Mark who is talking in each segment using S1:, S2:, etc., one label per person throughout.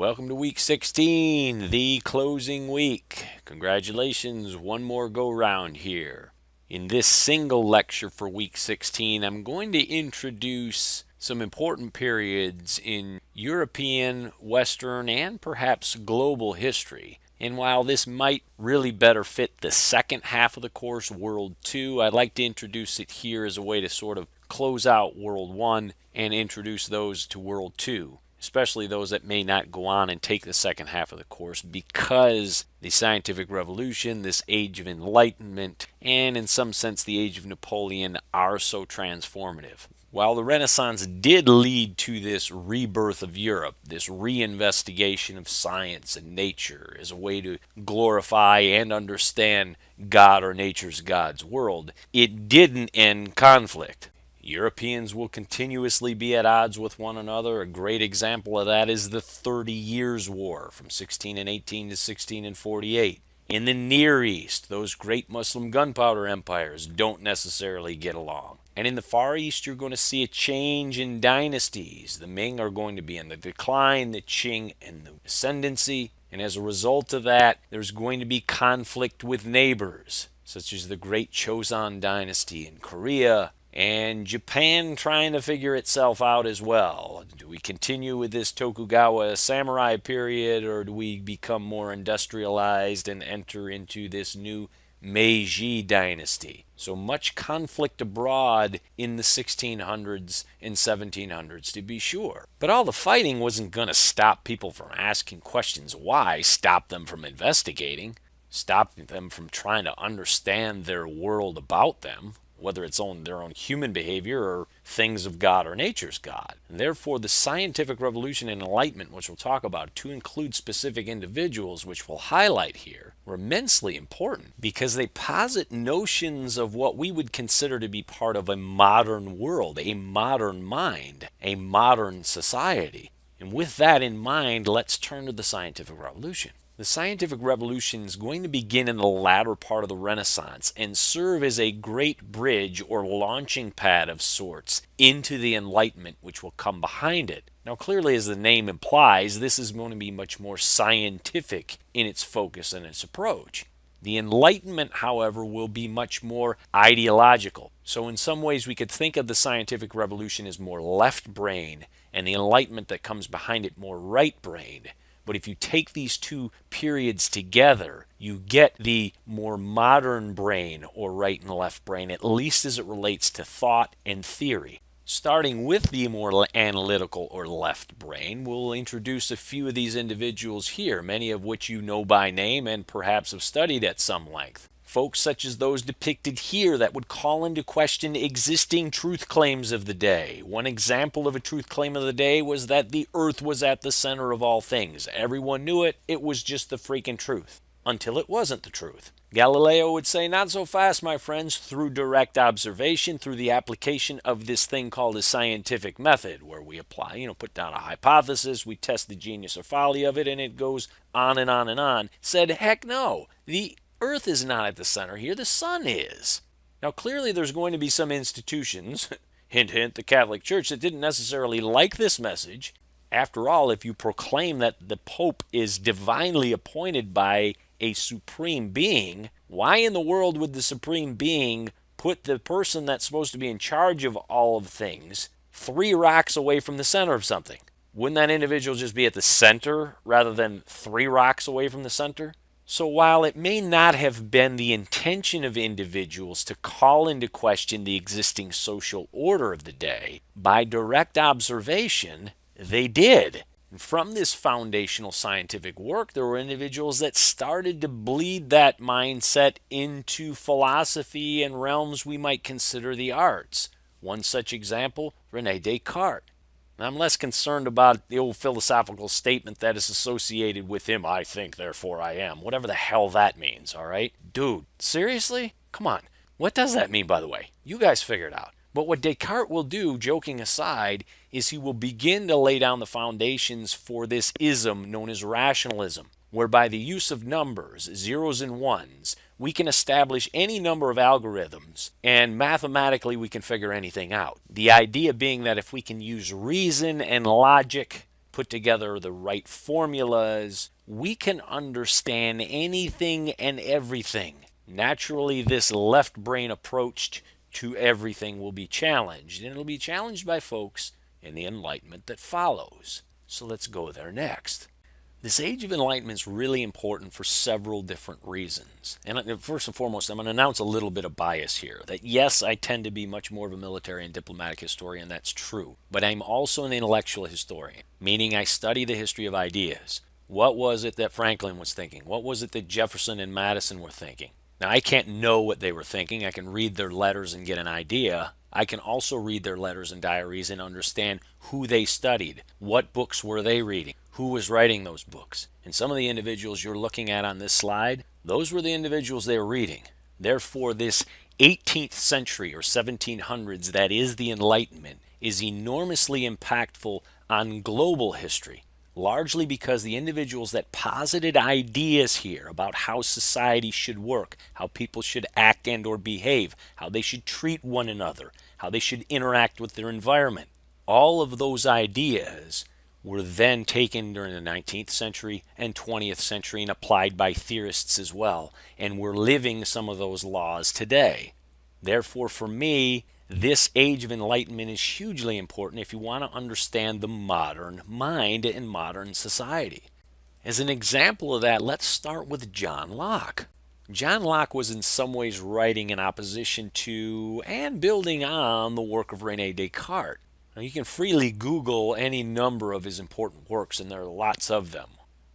S1: Welcome to week 16, the closing week. Congratulations, one more go round here. In this single lecture for week 16, I'm going to introduce some important periods in European, Western, and perhaps global history. And while this might really better fit the second half of the course, World 2, I'd like to introduce it here as a way to sort of close out World 1 and introduce those to World 2. Especially those that may not go on and take the second half of the course, because the scientific revolution, this age of enlightenment, and in some sense the age of Napoleon are so transformative. While the Renaissance did lead to this rebirth of Europe, this reinvestigation of science and nature as a way to glorify and understand God or nature's God's world, it didn't end conflict. Europeans will continuously be at odds with one another. A great example of that is the 30 Years' War from 1618 to 1648. In the Near East, those great Muslim gunpowder empires don't necessarily get along. And in the Far East, you're going to see a change in dynasties. The Ming are going to be in the decline, the Qing in the ascendancy. And as a result of that, there's going to be conflict with neighbors, such as the great Choson dynasty in Korea, and Japan trying to figure itself out as well. Do we continue with this Tokugawa samurai period, or do we become more industrialized and enter into this new Meiji dynasty? So much conflict abroad in the 1600s and 1700s, to be sure. But all the fighting wasn't going to stop people from asking questions why, stop them from investigating, stop them from trying to understand their world about them, whether it's on their own human behavior or things of God or nature's God. And therefore, the scientific revolution and enlightenment, which we'll talk about, to include specific individuals, which we'll highlight here, were immensely important because they posit notions of what we would consider to be part of a modern world, a modern mind, a modern society. And with that in mind, let's turn to the scientific revolution. The scientific revolution is going to begin in the latter part of the Renaissance and serve as a great bridge or launching pad of sorts into the Enlightenment which will come behind it. Now, clearly, as the name implies, this is going to be much more scientific in its focus and its approach. The Enlightenment, however, will be much more ideological. So in some ways, we could think of the scientific revolution as more left brain, and the Enlightenment that comes behind it more right brain. But if you take these two periods together, you get the more modern brain, or right and left brain, at least as it relates to thought and theory. Starting with the more analytical or left brain, we'll introduce a few of these individuals here, many of which you know by name and perhaps have studied at some length. Folks such as those depicted here that would call into question existing truth claims of the day. One example of a truth claim of the day was that the earth was at the center of all things. Everyone knew it. It was just the freaking truth. Until it wasn't the truth. Galileo would say, not so fast, my friends, through direct observation, through the application of this thing called a scientific method, where we apply, put down a hypothesis, we test the genius or folly of it, and it goes on and on and on. Said, heck no. The Earth is not at the center here, the sun is. Now, clearly there's going to be some institutions, hint, hint, the Catholic Church, that didn't necessarily like this message. After all, if you proclaim that the Pope is divinely appointed by a supreme being, why in the world would the supreme being put the person that's supposed to be in charge of all of things 3 rocks away from the center of something? Wouldn't that individual just be at the center rather than 3 rocks away from the center? So while it may not have been the intention of individuals to call into question the existing social order of the day, by direct observation, they did. And from this foundational scientific work, there were individuals that started to bleed that mindset into philosophy and realms we might consider the arts. One such example, René Descartes. I'm less concerned about the old philosophical statement that is associated with him, I think, therefore I am. Whatever the hell that means, all right? Dude, seriously? Come on. What does that mean, by the way? You guys figure it out. But what Descartes will do, joking aside, is he will begin to lay down the foundations for this ism known as rationalism, whereby the use of numbers, zeros and ones, we can establish any number of algorithms, and mathematically we can figure anything out. The idea being that if we can use reason and logic, put together the right formulas, we can understand anything and everything. Naturally, this left brain approach to everything will be challenged, and it'll be challenged by folks in the Enlightenment that follows. So let's go there next. This age of enlightenment is really important for several different reasons. And first and foremost, I'm going to announce a little bit of bias here. That yes, I tend to be much more of a military and diplomatic historian, that's true. But I'm also an intellectual historian, meaning I study the history of ideas. What was it that Franklin was thinking? What was it that Jefferson and Madison were thinking? Now, I can't know what they were thinking. I can read their letters and get an idea. I can also read their letters and diaries and understand who they studied. What books were they reading? Who was writing those books? And some of the individuals you're looking at on this slide, those were the individuals they were reading. Therefore, this 18th century or 1700s that is the Enlightenment is enormously impactful on global history, largely because the individuals that posited ideas here about how society should work, how people should act and or behave, how they should treat one another, how they should interact with their environment, all of those ideas were then taken during the 19th century and 20th century and applied by theorists as well, and we're living some of those laws today. Therefore, for me, this age of enlightenment is hugely important if you want to understand the modern mind and modern society. As an example of that, let's start with John Locke. John Locke was in some ways writing in opposition to and building on the work of René Descartes. Now, you can freely Google any number of his important works, and there are lots of them.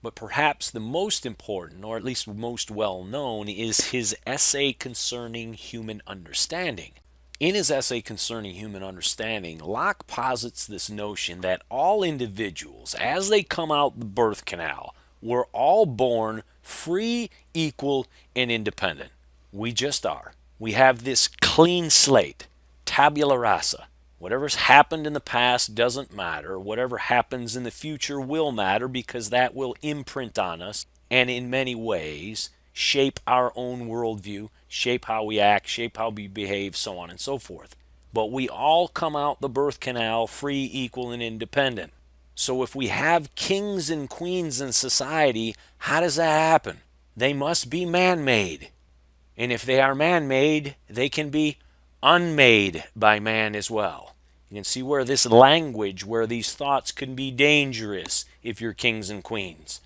S1: But perhaps the most important, or at least most well known, is his essay concerning human understanding. In his essay concerning human understanding, Locke posits this notion that all individuals, as they come out the birth canal, were all born free, equal, and independent. We just are. We have this clean slate, tabula rasa. Whatever's happened in the past doesn't matter. Whatever happens in the future will matter because that will imprint on us and in many ways shape our own worldview, shape how we act, shape how we behave, so on and so forth. But we all come out the birth canal free, equal, and independent. So if we have kings and queens in society, how does that happen? They must be man-made. And if they are man-made, they can be unmade by man as well. You can see where this language, where these thoughts can be dangerous if you're kings and queens.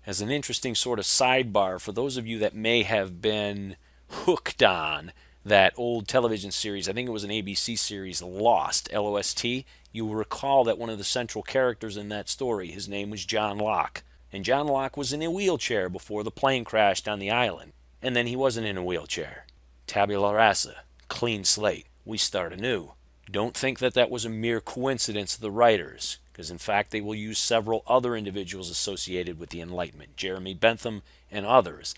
S1: As an interesting sort of sidebar, for those of you that may have been hooked on that old television series, I think it was an ABC series, Lost, L-O-S-T, you will recall that one of the central characters in that story, his name was John Locke. And John Locke was in a wheelchair before the plane crashed on the island. And then he wasn't in a wheelchair. Tabula rasa, clean slate, we start anew. Don't think that that was a mere coincidence of the writers, because in fact they will use several other individuals associated with the Enlightenment, Jeremy Bentham and others.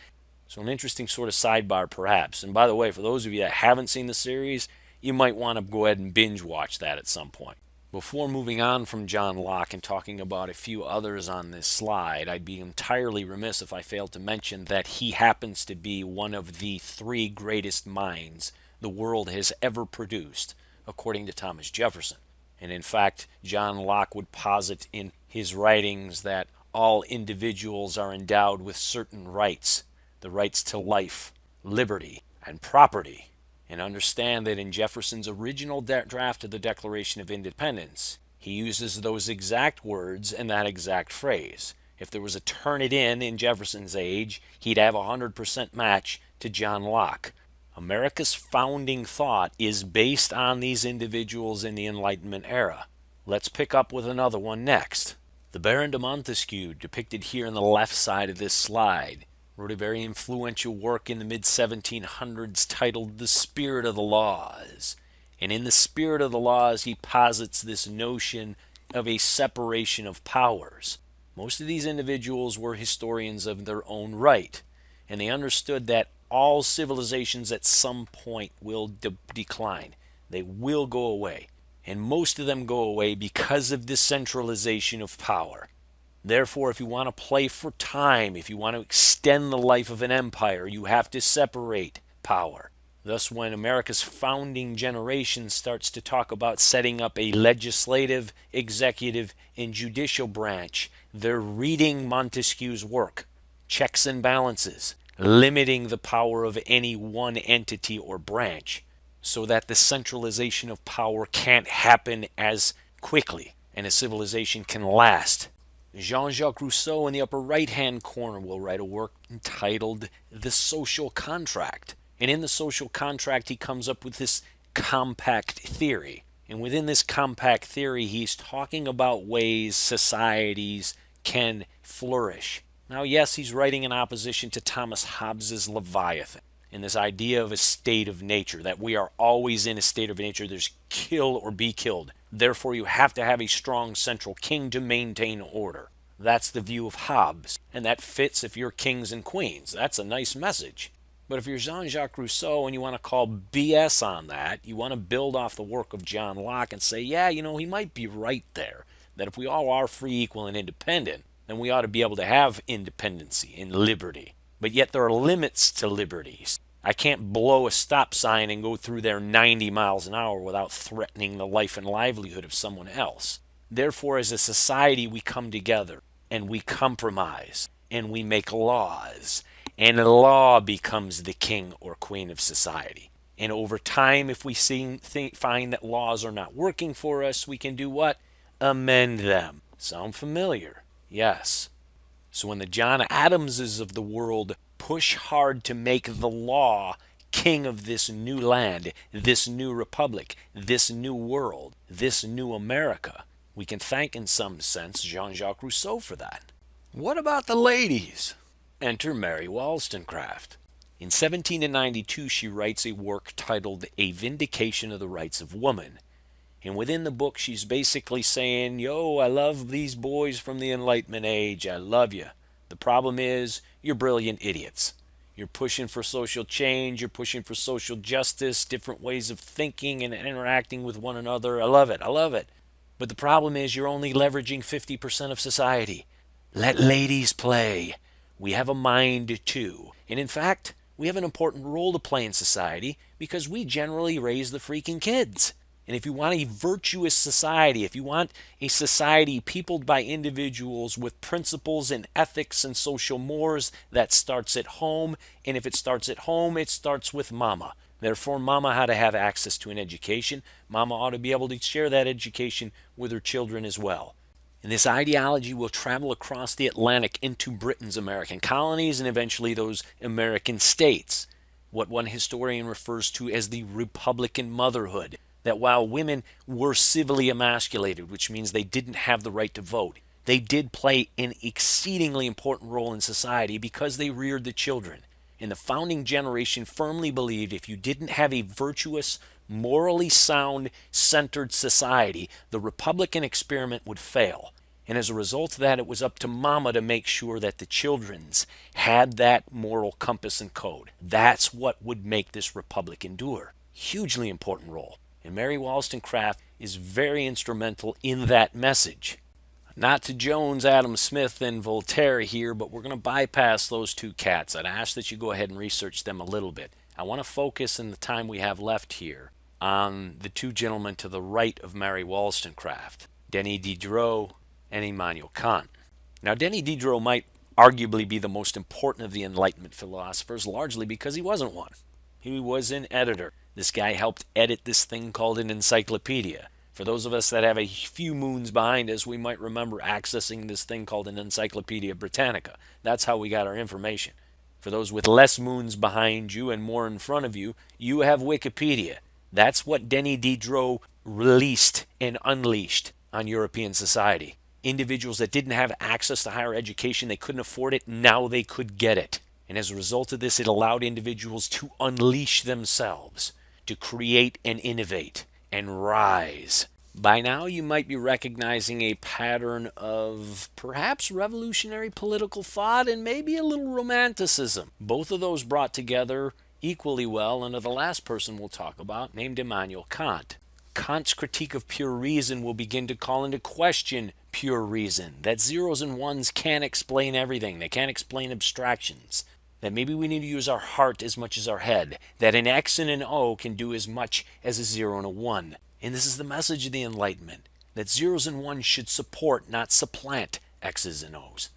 S1: So an interesting sort of sidebar perhaps. And by the way, for those of you that haven't seen the series, you might want to go ahead and binge watch that at some point. Before moving on from John Locke and talking about a few others on this slide, I'd be entirely remiss if I failed to mention that he happens to be one of the three greatest minds the world has ever produced, according to Thomas Jefferson. And in fact, John Locke would posit in his writings that all individuals are endowed with certain rights, the rights to life, liberty, and property. And understand that in Jefferson's original draft of the Declaration of Independence, he uses those exact words and that exact phrase. If there was a Turnitin in Jefferson's age, he'd have a 100% match to John Locke. America's founding thought is based on these individuals in the Enlightenment era. Let's pick up with another one next. The Baron de Montesquieu, depicted here on the left side of this slide, wrote a very influential work in the mid-1700s titled The Spirit of the Laws. And in The Spirit of the Laws, he posits this notion of a separation of powers. Most of these individuals were historians of their own right, and they understood that all civilizations at some point will decline. They will go away. And most of them go away because of this centralization of power. Therefore, if you want to play for time, if you want to extend the life of an empire, you have to separate power. Thus, when America's founding generation starts to talk about setting up a legislative, executive, and judicial branch, they're reading Montesquieu's work, checks and balances, limiting the power of any one entity or branch so that the centralization of power can't happen as quickly and a civilization can last. Jean-Jacques Rousseau in the upper right-hand corner will write a work entitled The Social Contract. And in the social contract, he comes up with this compact theory. And within this compact theory, he's talking about ways societies can flourish. Now, yes, he's writing in opposition to Thomas Hobbes's Leviathan and this idea of a state of nature, that we are always in a state of nature. There's kill or be killed. Therefore, you have to have a strong central king to maintain order. That's the view of Hobbes, and that fits if you're kings and queens. That's a nice message. But if you're Jean-Jacques Rousseau and you want to call BS on that, you want to build off the work of John Locke and say, yeah, he might be right there, that if we all are free, equal, and independent, then we ought to be able to have independency and liberty. But yet there are limits to liberties. I can't blow a stop sign and go through there 90 miles an hour without threatening the life and livelihood of someone else. Therefore, as a society, we come together and we compromise and we make laws. And law becomes the king or queen of society. And over time, if we find that laws are not working for us, we can do what? Amend them. Sound familiar? Yes. So when the John Adamses of the world push hard to make the law king of this new land, this new republic, this new world, this new America, we can thank in some sense Jean-Jacques Rousseau for that. What about the ladies? Enter Mary Wollstonecraft. In 1792, she writes a work titled A Vindication of the Rights of Woman. And within the book, she's basically saying, yo, I love these boys from the Enlightenment age. I love you. The problem is, you're brilliant idiots. You're pushing for social change. You're pushing for social justice, different ways of thinking and interacting with one another. I love it. I love it. But the problem is, you're only leveraging 50% of society. Let ladies play. We have a mind too. And in fact, we have an important role to play in society because we generally raise the freaking kids. And if you want a virtuous society, if you want a society peopled by individuals with principles and ethics and social mores, that starts at home. And if it starts at home, it starts with mama. Therefore, mama had to have access to an education. Mama ought to be able to share that education with her children as well. And this ideology will travel across the Atlantic into Britain's American colonies and eventually those American states, what one historian refers to as the Republican motherhood, that while women were civilly emasculated, which means they didn't have the right to vote, they did play an exceedingly important role in society because they reared the children. And the founding generation firmly believed if you didn't have a virtuous, morally sound, centered society, the Republican experiment would fail. And as a result of that, it was up to mama to make sure that the children's had that moral compass and code. That's what would make this republic endure. Hugely important role. And Mary Wollstonecraft is very instrumental in that message. Not to Jones, Adam Smith, and Voltaire here, but we're going to bypass those two cats. I'd ask that you go ahead and research them a little bit. I want to focus in the time we have left here on the two gentlemen to the right of Mary Wollstonecraft, Denis Diderot and Immanuel Kant. Now, Denis Diderot might arguably be the most important of the Enlightenment philosophers, largely because he wasn't one. He was an editor. This guy helped edit this thing called an encyclopedia. For those of us that have a few moons behind us, we might remember accessing this thing called an Encyclopedia Britannica. That's how we got our information. For those with less moons behind you and more in front of you, you have Wikipedia. That's what Denis Diderot released and unleashed on European society. Individuals that didn't have access to higher education, they couldn't afford it, now they could get it. And as a result of this, it allowed individuals to unleash themselves, to create and innovate and rise. By now, you might be recognizing a pattern of perhaps revolutionary political thought and maybe a little romanticism. Both of those brought together equally well under the last person we'll talk about, named Immanuel Kant. Kant's critique of pure reason will begin to call into question pure reason, that zeros and ones can't explain everything. They can't explain abstractions. that maybe we need to use our heart as much as our head, that an X and an O can do as much as a 0 and a 1. And this is the message of the Enlightenment, that zeros and ones should support, not supplant, X's and O's.